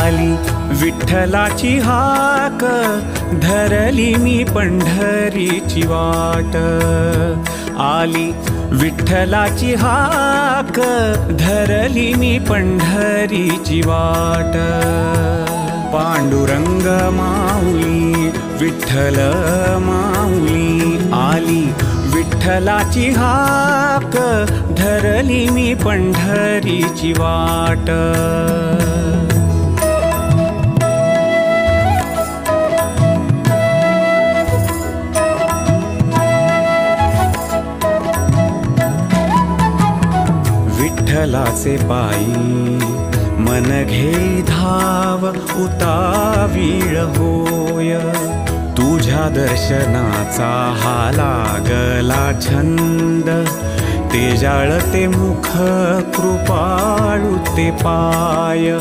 आली विठ्ठलाची हाक, धरली मी पंढरीची वाट. आली विठ्ठलाची हाक, धरली मी पंढरीची वाट. पांडुरंग माऊली विठ्ठल माऊली, आली विठ्ठलाची हाक, धरली मी पंढरीची वाट. विठ्ठलाचे पायी मन घे धाव, उतावीळ होय. तुझ्या दर्शनाचा हा लागला छंद, ते जाळते मुख कृपाळू ते पाय.